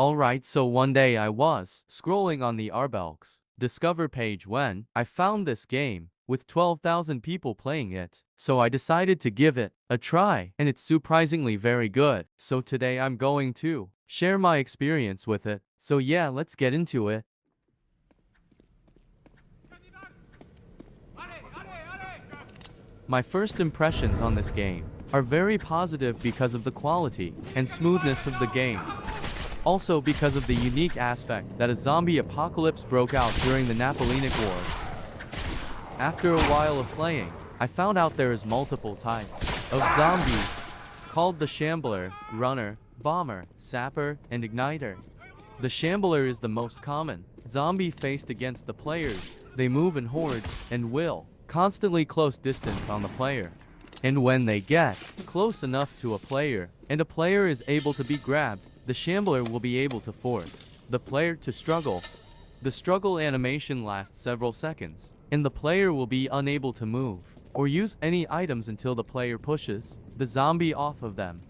Alright, so one day I was scrolling on the Roblox Discover page when I found this game with 12,000 people playing it. So I decided to give it a try, and it's surprisingly very good. So today I'm going to share my experience with it. So yeah, let's get into it. My first impressions on this game are very positive because of the quality and smoothness of the game. Also because of the unique aspect that a zombie apocalypse broke out during the Napoleonic Wars. After a while of playing, I found out there is multiple types of zombies, called the Shambler, Runner, Bomber, Sapper, and Igniter. The Shambler is the most common zombie faced against the players. They move in hordes and will constantly close distance on the player. And when they get close enough to a player, and a player is able to be grabbed, the Shambler will be able to force the player to struggle. The struggle animation lasts several seconds, and the player will be unable to move or use any items until the player pushes the zombie off of them.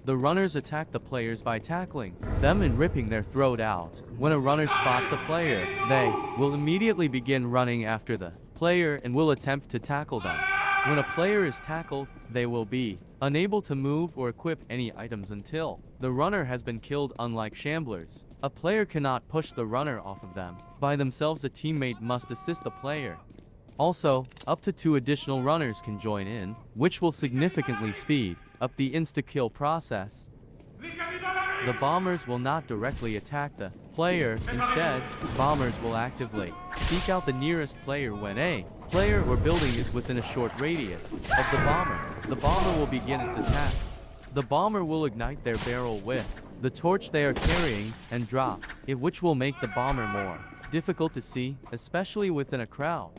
The runners attack the players by tackling them and ripping their throat out. When a runner spots a player, they will immediately begin running after the player and will attempt to tackle them. When a player is tackled, they will be unable to move or equip any items until the runner has been killed. Unlike Shamblers, a player cannot push the runner off of them by themselves. A teammate must assist the player. Also, up to 2 additional runners can join in, which will significantly speed up the insta-kill process. The bombers will not directly attack the player. Instead, bombers will actively seek out the nearest player when a player or building is within a short radius of the bomber. The bomber will begin its attack. The bomber will ignite their barrel with the torch they are carrying and drop it, which will make the bomber more difficult to see, especially within a crowd.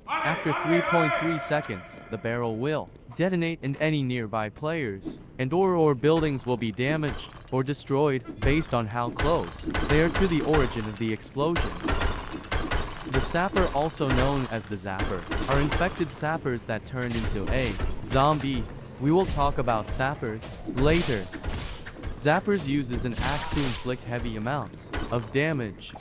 After 3.3 seconds, the barrel will detonate and any nearby players and or buildings will be damaged or destroyed based on how close they are to the origin of the explosion. The Sapper, also known as the Zapper, are infected sappers that turn into a zombie. We will talk about sappers later. Zappers uses an axe to inflict heavy amounts of damage.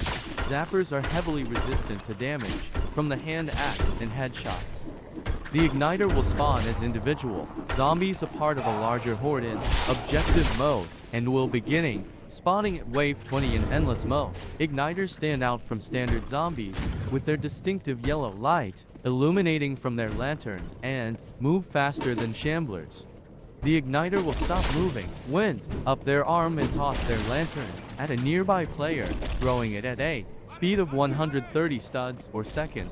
Zappers are heavily resistant to damage from the hand axe and headshots. The Igniter will spawn as individual zombies, a part of a larger horde in objective mode, and will beginning spawning at wave 20 in endless mode. Igniters stand out from standard zombies with their distinctive yellow light illuminating from their lantern and move faster than Shamblers. The Igniter will stop moving, wind up their arm and toss their lantern at a nearby player, throwing it at a speed of 130 studs per second.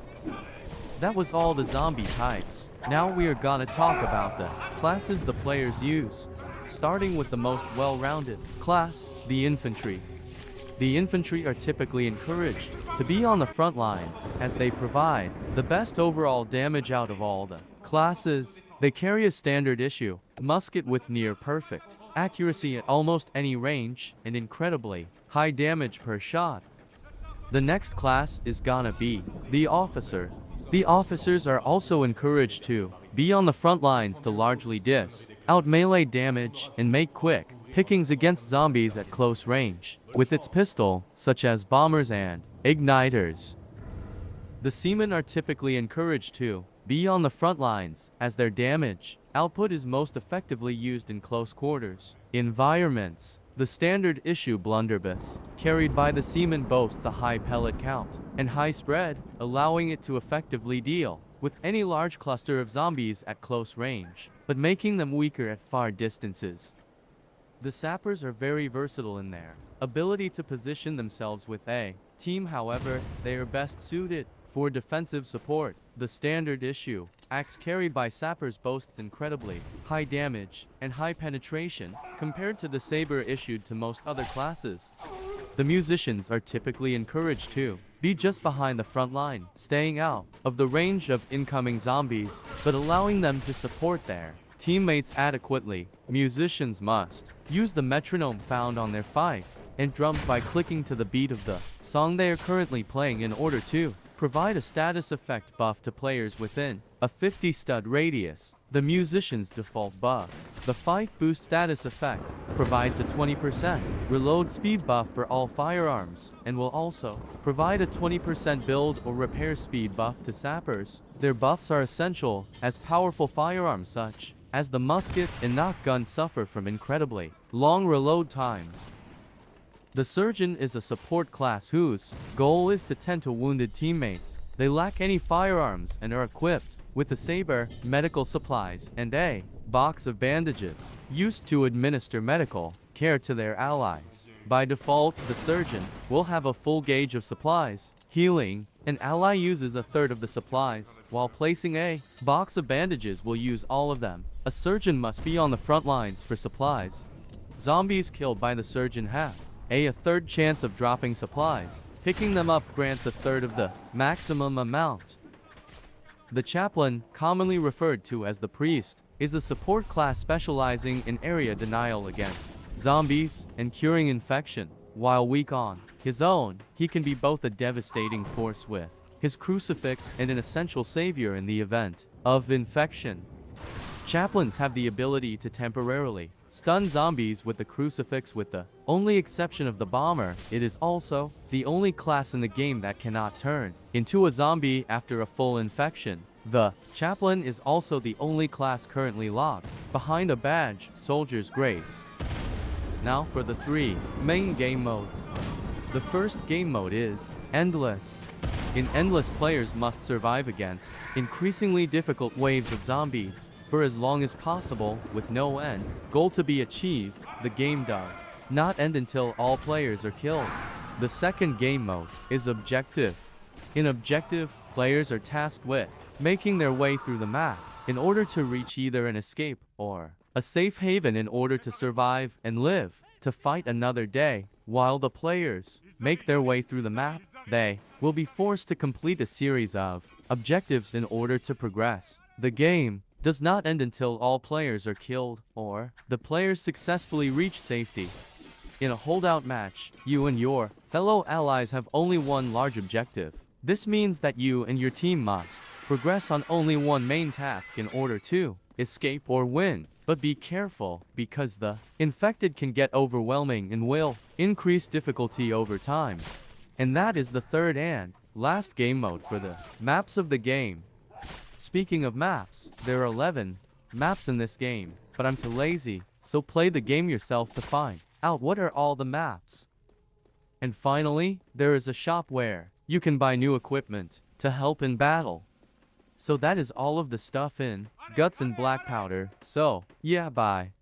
That was all the zombie types. Now we are gonna talk about the classes the players use. Starting with the most well-rounded class, the infantry. The infantry are typically encouraged to be on the front lines as they provide the best overall damage out of all the classes. They carry a standard issue musket with near perfect accuracy at almost any range and incredibly high damage per shot. The next class is gonna be the officer. The officers are also encouraged to be on the front lines to largely dish out melee damage and make quick pickings against zombies at close range with its pistol, such as bombers and igniters. The seamen are typically encouraged to be on the front lines as their damage output is most effectively used in close quarters environments. The standard issue blunderbuss carried by the seaman boasts a high pellet count and high spread, allowing it to effectively deal with any large cluster of zombies at close range, but making them weaker at far distances. The sappers are very versatile in their ability to position themselves with a team. However, they are best suited for defensive support. The standard issue axe carried by sappers boasts incredibly high damage and high penetration compared to the saber issued to most other classes. The musicians are typically encouraged to be just behind the front line, staying out of the range of incoming zombies, but allowing them to support their teammates adequately, musicians must use the metronome found on their fife and drums by clicking to the beat of the song they are currently playing in order to provide a status effect buff to players within a 50 stud radius. The musician's default buff, the fife boost status effect, provides a 20% reload speed buff for all firearms and will also provide a 20% build or repair speed buff to sappers. Their buffs are essential as powerful firearms such as the musket and knock gun suffer from incredibly long reload times. The surgeon is a support class whose goal is to tend to wounded teammates. They lack any firearms and are equipped with a saber, medical supplies, and a box of bandages, used to administer medical care to their allies. By default, the surgeon will have a full gauge of supplies. Healing, an ally uses a third of the supplies, while placing a box of bandages will use all of them. A surgeon must be on the front lines for supplies. Zombies killed by the surgeon have a third chance of dropping supplies. Picking them up grants a third of the maximum amount. The chaplain, commonly referred to as the priest, is a support class specializing in area denial against zombies and curing infection. While weak on his own, he can be both a devastating force with his crucifix and an essential savior in the event of infection. Chaplains have the ability to temporarily stun zombies with the crucifix, with the only exception of the bomber. It is also the only class in the game that cannot turn into a zombie after a full infection. The chaplain is also the only class currently locked behind a badge, Soldier's Grace. Now for the 3 main game modes. The first game mode is Endless. In Endless, players must survive against increasingly difficult waves of zombies for as long as possible, with no end goal to be achieved. The game does not end until all players are killed. The second game mode is Objective. In Objective, players are tasked with making their way through the map in order to reach either an escape or a safe haven in order to survive and live to fight another day. While the players make their way through the map, they will be forced to complete a series of objectives in order to progress. The game does not end until all players are killed or the players successfully reach safety. In a holdout match, you and your fellow allies have only one large objective. This means that you and your team must progress on only one main task in order to escape or win. But be careful, because the infected can get overwhelming and will increase difficulty over time. And that is the third and last game mode for the maps of the game. Speaking of maps, there are 11 maps in this game, but I'm too lazy, so play the game yourself to find out what are all the maps. And finally, there is a shop where you can buy new equipment to help in battle. So that is all of the stuff in Guts and Blackpowder, so yeah, bye.